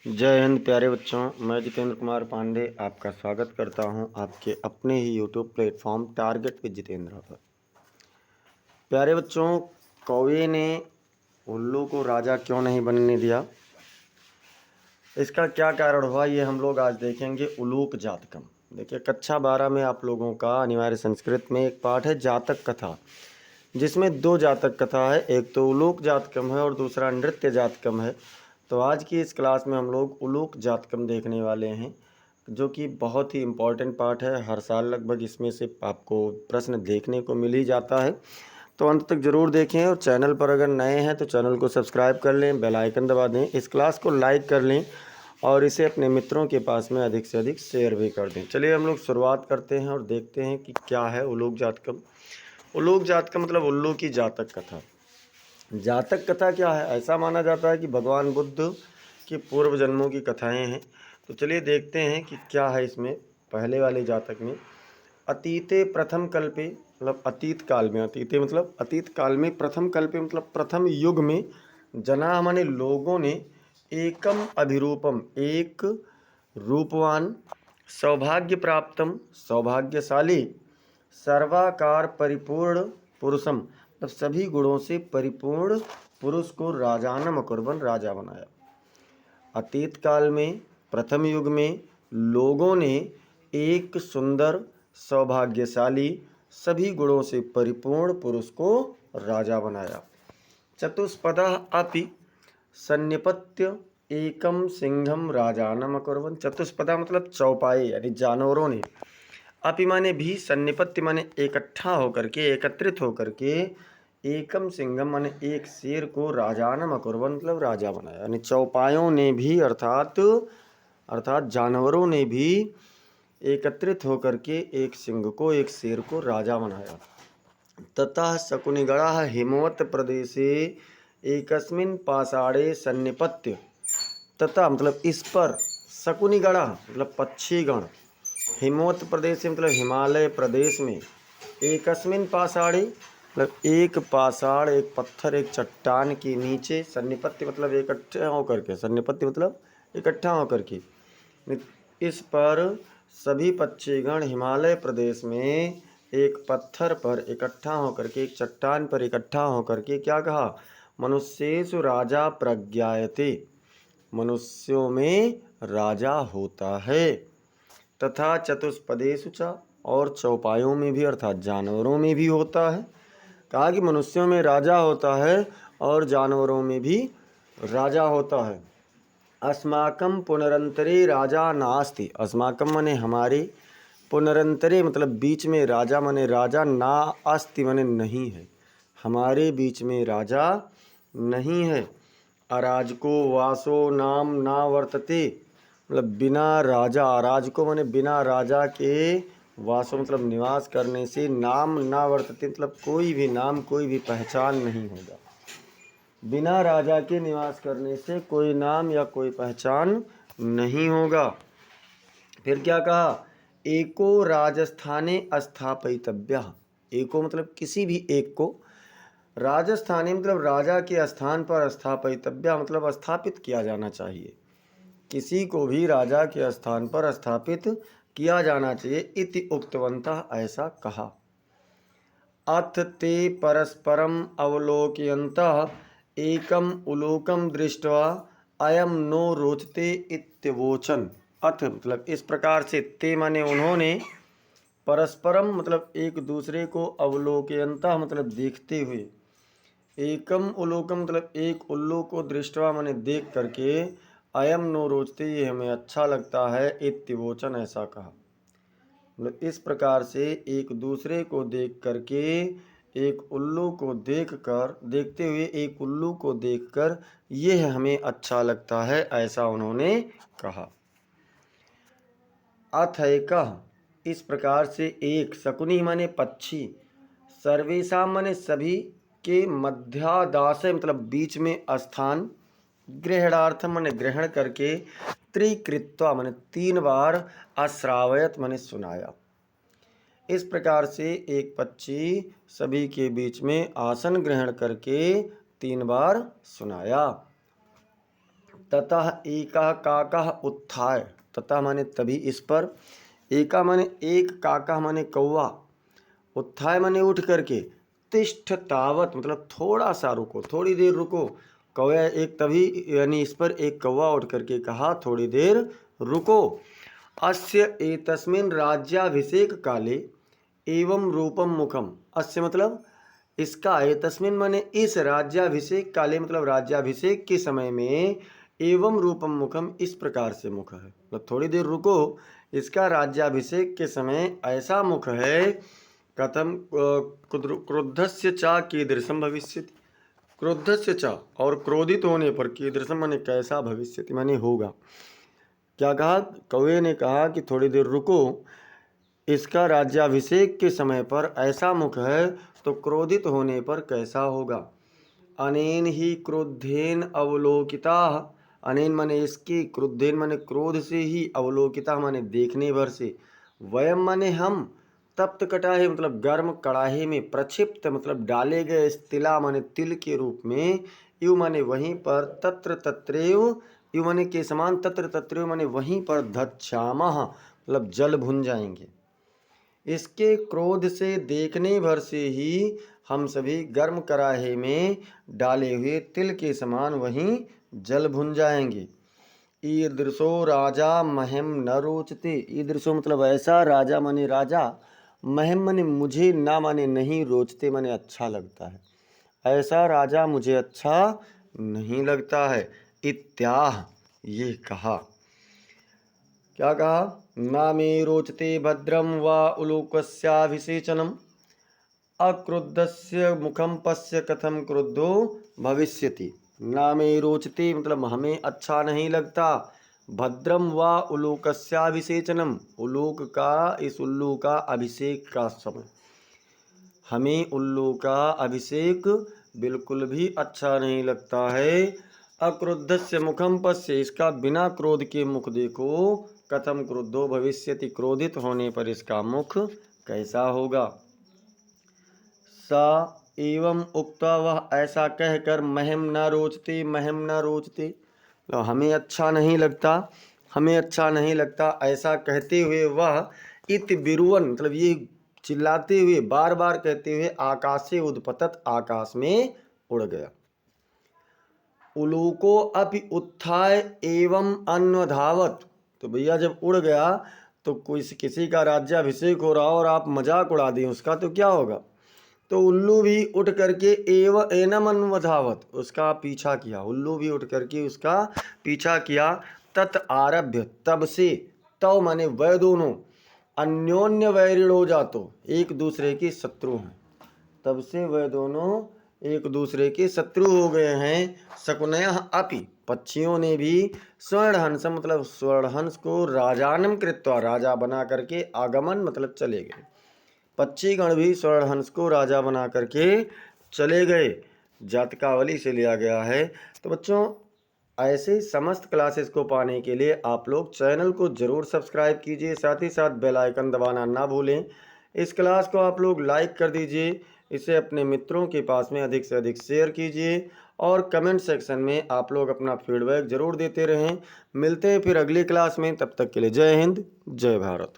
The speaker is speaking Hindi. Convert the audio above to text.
जय हिंद प्यारे बच्चों। मैं जितेंद्र कुमार पांडे आपका स्वागत करता हूं आपके अपने ही YouTube platform target with Jitendra पर। प्यारे बच्चों, कौवे ने उल्लू को राजा क्यों नहीं बनने दिया, इसका क्या कारण हुआ, ये हम लोग आज देखेंगे। उलूक जातकम। देखिए, कक्षा 12 में आप लोगों का अनिवार्य संस्कृत में एक पाठ है जातक कथा, जिसमें 2 जातक कथा है। एक तो उलूक जातकम है और दूसरा नृत्य जातकम है। तो आज की इस क्लास में हम लोग उलूक जातकम देखने वाले हैं, जो कि बहुत ही इम्पॉर्टेंट पार्ट है। हर साल लगभग इसमें से आपको प्रश्न देखने को मिल ही जाता है, तो अंत तक ज़रूर देखें। और चैनल पर अगर नए हैं तो चैनल को सब्सक्राइब कर लें, बेल आइकन दबा दें, इस क्लास को लाइक कर लें और इसे अपने मित्रों के पास में अधिक से अधिक शेयर भी कर दें। चलिए हम लोग शुरुआत करते हैं और देखते हैं कि क्या है उलूक जातकम। उलूक जातकम मतलब उल्लू की जातक कथा। जातक कथा क्या है? ऐसा माना जाता है कि भगवान बुद्ध के पूर्व जन्मों की कथाएं हैं। तो चलिए देखते हैं कि क्या है इसमें। पहले वाले जातक में अतीते प्रथम कल्पे, मतलब अतीत काल में, अतीते मतलब अतीत काल में, प्रथम कल्पे मतलब प्रथम युग में, जना माने लोगों ने, एकम अभिरूपम एक रूपवान, सौभाग्य प्राप्तम सौभाग्यशाली, सर्वाकार परिपूर्ण पुरुषम मतलब सभी गुणों से परिपूर्ण पुरुष को राजानम अकुर्बन राजा बनाया। अतीत काल में प्रथम युग में लोगों ने एक सुंदर सौभाग्यशाली सभी गुणों से परिपूर्ण पुरुष को राजा बनाया। चतुष्पदा अपि सन्निपत्य एकम सिंहम राजानम अकुर्वन्। चतुष्पदा मतलब चौपाए यानी जानवरों ने, अपि माने भी, सन्निपत्य माने इकट्ठा होकर के, एकत्रित होकर के, एकम सिंहम माने एक शेर को राजानम अकुर्वन् मतलब राजा बनाया। यानी चौपायों ने भी अर्थात जानवरों ने भी एकत्रित होकर के एक सिंह को, एक शेर को राजा बनाया। ततः शकुनिगणः हिमवत प्रदेशे एकस्मिन् पाषाणे सन्निपत्य। तथा मतलब इस पर, शकुनिगणः मतलब पक्षीगण, हिमवत प्रदेश मतलब हिमालय प्रदेश में, एकस्मिन् पाषाणे मतलब एक पाषाण, एक पत्थर, एक चट्टान के नीचे, सन्निपत्य मतलब इकट्ठे होकर के, सन्निपत्य मतलब इकट्ठा होकर के, इस पर सभी पक्षीगण हिमालय प्रदेश में एक पत्थर पर इकट्ठा होकर के, एक चट्टान पर इकट्ठा होकर के क्या कहा? मनुष्येषु राजा प्रज्ञायते, मनुष्यों में राजा होता है। तथा चतुष्पदेषु च, और चौपायों में भी अर्थात जानवरों में भी होता है। कहा कि मनुष्यों में राजा होता है और जानवरों में भी राजा होता है। अस्माकं पुनरंतरे राजा नास्ति। अस्माकं माने हमारे, पुनरंतरे मतलब बीच में, राजा माने राजा, ना अस्ति माने नहीं है, हमारे बीच में राजा नहीं है। अराजको वासो नाम ना वर्तते मतलब बिना राजा, अराजको माने बिना राजा के, वासो मतलब निवास करने से, नाम ना वर्तते मतलब कोई भी नाम, कोई भी पहचान नहीं होगा। बिना राजा के निवास करने से कोई नाम या कोई पहचान नहीं होगा। फिर क्या कहा? एको राजस्थाने स्थापितव्यः। एको मतलब किसी भी एक को, राजस्थानी मतलब राजा के स्थान पर, स्थापितव्य मतलब स्थापित किया जाना चाहिए, किसी को भी राजा के स्थान पर स्थापित किया जाना चाहिए। इति उक्तवन्तः ऐसा कहा। अथ ते परस्परम अवलोकयन्तः एकम उलोकम दृष्ट्वा अयम नो रोचते इत्यवोचन। अथ मतलब इस प्रकार से, ते माने उन्होंने, परस्परम मतलब एक दूसरे को, अवलोकयन्तः मतलब देखते हुए, एकम उलोकम मतलब एक उल्लू को, दृष्टवा माने देख करके, अयम नो रोचते ये हमें अच्छा लगता है, इत्यवोचन ऐसा कहा। मतलब इस प्रकार से एक दूसरे को देख करके, एक उल्लू को देखते हुए एक उल्लू को देखकर यह हमें अच्छा लगता है, ऐसा उन्होंने कहा। अथैकः इस प्रकार से एक, शकुनी माने पक्षी, सर्वेशा माने सभी के, मध्यादाशय मतलब बीच में स्थान, ग्रहणार्थम माने ग्रहण करके, त्रिकृत्वा माने 3 बार, अश्रावयत माने सुनाया। इस प्रकार से एक पक्षी सभी के बीच में आसन ग्रहण करके 3 बार सुनाया। ततः एकः काकः उत्थाय, ततः माने तभी इस पर, एका माने एक, काकः माने कौवा, उत्थाय माने उठ करके, तिष्ठ तावत मतलब थोड़ा सा रुको, थोड़ी देर रुको। कौवा एक तभी यानी इस पर एक कौवा उठ करके कहा थोड़ी देर रुको। अस्य एतस्मिन् राज्याभिषेक काले एवं रूपम मुखम, अस्य मतलब इसका, एतस्मिन माने इस, राज्याभिषेक काले मतलब राज्याभिषेक के समय में, एवं रूपम मुखम इस प्रकार से मुख है, मतलब थोड़ी देर रुको, इसका राज्याभिषेक के समय ऐसा मुख है। कथम क्रुद्धस्य चा कीदृशम भविष्यति, क्रुद्धस्य चा और क्रोधित होने पर, कीदृशम माने कैसा, भविष्यति माने होगा। क्या कहा, कौवे ने कहा कि थोड़ी देर रुको, इसका राज्याभिषेक के समय पर ऐसा मुख है, तो क्रोधित होने पर कैसा होगा। अनेन ही क्रोधेन अवलोकिता, अनेन माने इसकी, क्रोधेन माने क्रोध से ही, अवलोकिता माने देखने भर से, वयम माने हम, तप्त कटाहे मतलब गर्म कड़ाहे में, प्रक्षिप्त मतलब डाले गए, तिला माने तिल के रूप में, यु माने वहीं पर, तत्र तत्रैव यु माने के समान, तत्र तत्रैव माने वहीं पर, धच्छामः मतलब जल भुन जाएंगे। इसके क्रोध से देखने भर से ही हम सभी गर्म कराहे में डाले हुए तिल के समान वहीं जल भुन जाएंगे। ईदृशो राजा मह्यम न रोचते, ईदृशो मतलब ऐसा, राजा माने राजा, मह्यम माने मुझे, ना माने नहीं, रोचते माने अच्छा लगता है, ऐसा राजा मुझे अच्छा नहीं लगता है। इत्याह ये कहा, क्या कहा, ना मे रोचते भद्रम वा उलूकस्याभिषेचनम, अक्रुद्धस्य मुखम पश्य कथम क्रुद्धो भविष्यति। ना मे रोचते मतलब हमें अच्छा नहीं लगता, भद्रम वा उलूकस्याभिषेचनम, उलूक का, इस उल्लू का अभिषेक का समय, हमें उल्लू का अभिषेक बिल्कुल भी अच्छा नहीं लगता है। अक्रुद्धस्य मुखम पश्य, इसका बिना क्रोध के मुख देखो, कथम क्रुद्धो भविष्यति, क्रोधित होने पर इसका मुख कैसा होगा। सा एवं उक्ता, वह ऐसा कहकर, मह्यम न रोचते, मह्यम न रोचते तो हमें अच्छा नहीं लगता, हमें अच्छा नहीं लगता, ऐसा कहते हुए वह, इत बिरुवन मतलब ये चिल्लाते हुए, बार बार कहते हुए, आकाश से उद्पतत आकाश में उड़ गया। उलूको अपि उत्थाय एवं अन्वधावत, तो भैया जब उड़ गया तो कोई किसी का राज्याभिषेक हो रहा और आप मजाक उड़ा दें उसका, तो क्या होगा। तो उल्लू भी उठ करके एनम अन्वधावत, उसका पीछा किया, उल्लू भी उठ करके उसका पीछा किया। तत् आरभ्य तब से, तव माने वह दोनों, अन्योन्य वैरिणो जातो एक दूसरे के शत्रु हैं, तब से वह दोनों एक दूसरे के शत्रु हो गए हैं। शकुनयः अपि पक्षियों ने भी, स्वर्णहंस मतलब स्वर्णहंस को, राजानम कृत्वा राजा बना करके, आगमन मतलब चले गए, पक्षीगण भी स्वर्णहंस को राजा बना करके चले गए, जातकावली से लिया गया है। तो बच्चों ऐसे समस्त क्लासेस को पाने के लिए आप लोग चैनल को ज़रूर सब्सक्राइब कीजिए, साथ ही साथ बेल आइकन दबाना ना भूलें। इस क्लास को आप लोग लाइक कर दीजिए, इसे अपने मित्रों के पास में अधिक से अधिक शेयर कीजिए, और कमेंट सेक्शन में आप लोग अपना फीडबैक ज़रूर देते रहें। मिलते हैं फिर अगली क्लास में, तब तक के लिए जय हिंद, जय भारत।